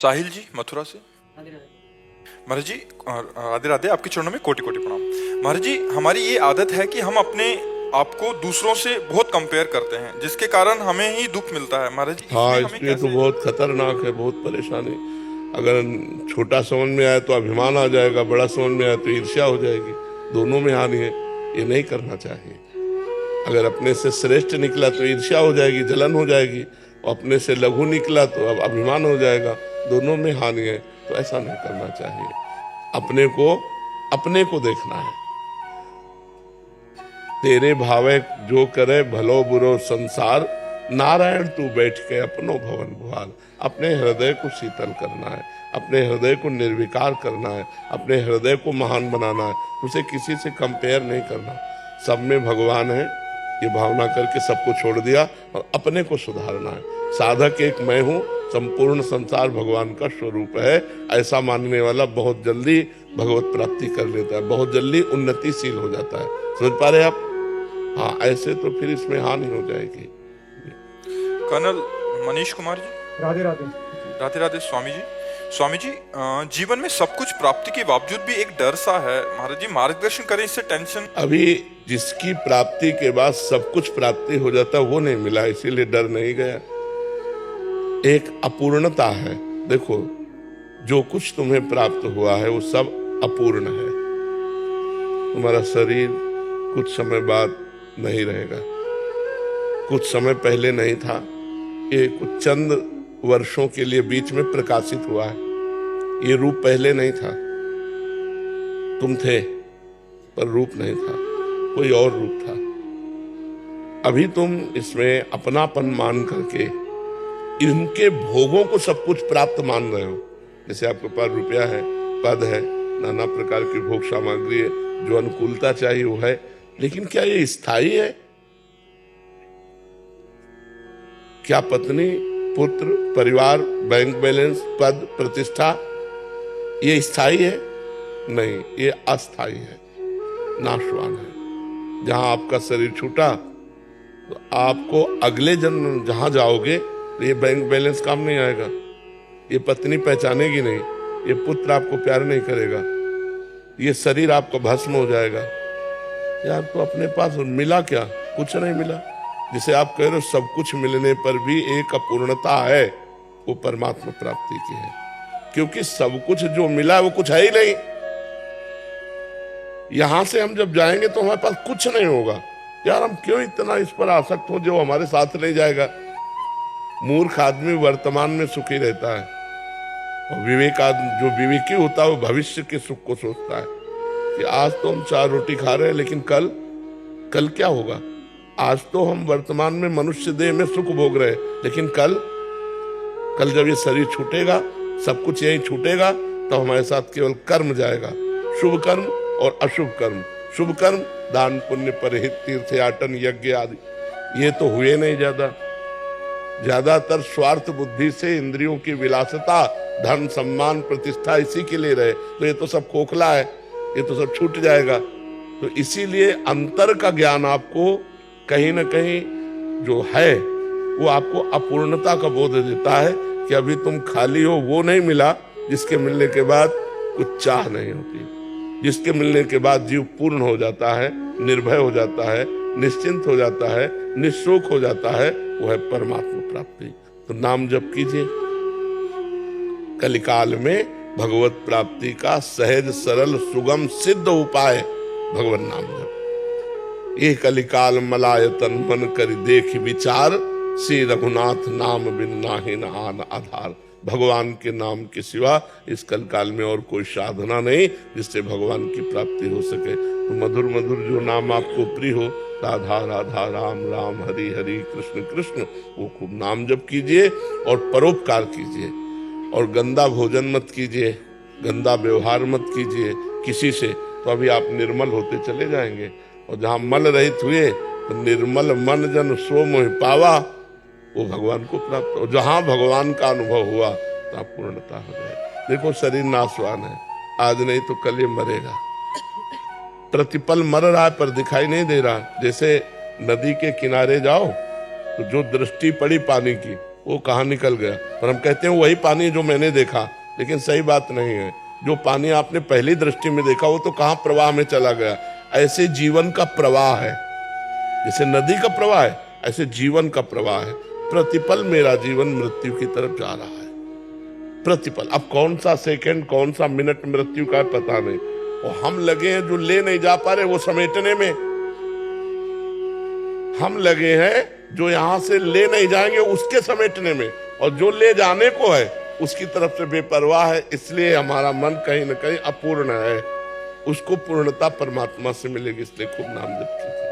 साहिल जी मथुरा से। महाराज जी राधे राधे, आपके चरणों में कोटि कोटि प्रणाम। महाराज जी, हमारी ये आदत है कि हम अपने आप को दूसरों से बहुत कंपेयर करते हैं, जिसके कारण हमें ही दुख मिलता है। महाराज जी, इसमें हाँ, हमें इसलिए तो कैसे? बहुत खतरनाक है, बहुत परेशानी। अगर छोटा समझ में आए तो अभिमान आ जाएगा, बड़ा समझ में आए तो ईर्ष्या हो जाएगी। दोनों में हानि है, ये नहीं करना चाहिए। अगर अपने से श्रेष्ठ निकला तो ईर्ष्या हो जाएगी, जलन हो जाएगी, और अपने से लघु निकला तो अब अभिमान हो जाएगा। दोनों में हानि है, तो ऐसा नहीं करना चाहिए। अपने को देखना है। तेरे भावे जो करे भलो बुरो संसार, नारायण तू बैठ के अपनो भवन भुआल। अपने हृदय को शीतल करना है, अपने हृदय को निर्विकार करना है, अपने हृदय को महान बनाना है। उसे किसी से कंपेयर नहीं करना। सब में भगवान है, ये भावना करके सबको छोड़ दिया और अपने को सुधारना है। साधक एक मैं हूँ, संपूर्ण संसार भगवान का स्वरूप है, ऐसा मानने वाला बहुत जल्दी भगवत प्राप्ति कर लेता है, बहुत जल्दी उन्नतिशील हो जाता है। समझ पा रहे आप? हाँ, ऐसे तो फिर इसमें हानि हो जाएगी। कर्नल मनीष कुमार जी। राधे राधे। राधे राधे स्वामी जी। स्वामी जी, जीवन में सब कुछ प्राप्ति के बावजूद भी एक डर सा है। महाराज जी, मार्गदर्शन करें, इससे टेंशन। अभी जिसकी प्राप्ति के बाद सब कुछ प्राप्ति हो जाता है, वो नहीं मिला, इसीलिए डर नहीं गया। एक अपूर्णता है। देखो, जो कुछ तुम्हें प्राप्त हुआ है वो सब अपूर्ण है। तुम्हारा शरीर कुछ समय बाद नहीं रहेगा, कुछ समय पहले नहीं था, ये कुछ चंद वर्षों के लिए बीच में प्रकाशित हुआ है। ये रूप पहले नहीं था, तुम थे पर रूप नहीं था, कोई और रूप था। अभी तुम इसमें अपनापन मान करके इनके भोगों को सब कुछ प्राप्त मान रहे हो। जैसे आपके पास रुपया है, पद है, नाना प्रकार की भोग सामग्री है, जो अनुकूलता चाहिए वो है, लेकिन क्या ये स्थायी है? क्या पत्नी, पुत्र, परिवार, बैंक बैलेंस, पद, प्रतिष्ठा ये स्थायी है? नहीं, ये अस्थायी है, नाशवान है। जहां आपका शरीर छूटा तो आपको अगले जन्म जहां जाओगे तो ये बैंक बैलेंस काम नहीं आएगा, ये पत्नी पहचानेगी नहीं, ये पुत्र आपको प्यार नहीं करेगा, ये शरीर आपका भस्म हो जाएगा। यार, तो अपने पास मिला क्या? कुछ नहीं मिला। जिसे आप कह रहे हो सब कुछ मिलने पर भी एक अपूर्णता है, वो परमात्मा प्राप्ति की है। क्योंकि सब कुछ जो मिला वो कुछ है ही नहीं। यहां से हम जब जाएंगे तो हमारे पास कुछ नहीं होगा। यार, हम क्यों इतना इस पर आसक्त हो जो हमारे साथ नहीं जाएगा? मूर्ख आदमी वर्तमान में सुखी रहता है, और जो विवेकी होता है वो भविष्य के सुख को सोचता है कि आज तो हम 4 रोटी खा रहे हैं, लेकिन कल क्या होगा? आज तो हम वर्तमान में मनुष्य देह में सुख भोग रहे हैं, लेकिन कल जब ये शरीर छूटेगा, सब कुछ यही छूटेगा, तो हमारे साथ केवल कर्म जाएगा, शुभ कर्म और अशुभ कर्म। शुभ कर्म दान पुण्य परहित तीर्थ याटन यज्ञ आदि, ये तो हुए नहीं। ज्यादातर स्वार्थ बुद्धि से इंद्रियों की विलासता, धन, सम्मान, प्रतिष्ठा इसी के लिए रहे, तो ये तो सब खोखला है, ये तो सब छूट जाएगा। तो इसीलिए अंतर का ज्ञान आपको कहीं ना कहीं जो है वो आपको अपूर्णता का बोध देता है कि अभी तुम खाली हो। वो नहीं मिला जिसके मिलने के बाद कुछ चाह नहीं होती, जिसके मिलने के बाद जीव पूर्ण हो जाता है, निर्भय हो जाता है, निश्चिंत हो जाता है, निःशोक हो जाता है, वो है परमात्मा प्राप्ति। तो नाम जप कीजिए। कलिकाल में भगवत प्राप्ति का सहज सरल सुगम सिद्ध उपाय भगवत नाम जप। ये कलिकाल मलायतन मन कर देख विचार, श्री रघुनाथ नाम बिन नाहि न आन आधार। भगवान के नाम के सिवा इस कलकाल में और कोई साधना नहीं जिससे भगवान की प्राप्ति हो सके। तो मधुर मधुर जो नाम आपको प्रिय हो, राधा राधा राम राम हरि हरि कृष्ण कृष्ण, वो खूब नाम जप कीजिए और परोपकार कीजिए। और गंदा भोजन मत कीजिए, गंदा व्यवहार मत कीजिए किसी से, तो अभी आप निर्मल होते चले जाएंगे। और जहाँ मल रहित हुए तो निर्मल मन जन सो मोहि पावा, वो भगवान को प्राप्त हो। जहां भगवान का अनुभव हुआ तो आप पूर्णता हो जाए। देखो, शरीर नाशवान है, आज नहीं तो कल ये मरेगा। प्रतिपल मर रहा है पर दिखाई नहीं दे रहा। जैसे नदी के किनारे जाओ तो जो दृष्टि पड़ी पानी की, वो कहाँ निकल गया। पर हम कहते हैं वही पानी जो मैंने देखा, लेकिन सही बात नहीं है। जो पानी आपने पहली दृष्टि में देखा वो तो कहाँ प्रवाह में चला गया। ऐसे जीवन का प्रवाह है, जैसे नदी का प्रवाह है, ऐसे जीवन का प्रवाह है। प्रतिपल मेरा जीवन मृत्यु की तरफ जा रहा है, प्रतिपल। अब कौन सा सेकंड, कौन सा मिनट मृत्यु का पता नहीं। और हम लगे हैं जो ले नहीं जा पा रहे वो समेटने में, हम लगे हैं जो यहां से ले नहीं जाएंगे उसके समेटने में, और जो ले जाने को है उसकी तरफ से बेपरवाह है। इसलिए हमारा मन कहीं ना कहीं अपूर्ण है, उसको पूर्णता परमात्मा से मिलेगी। इसलिए खूब नाम जप कीजिए।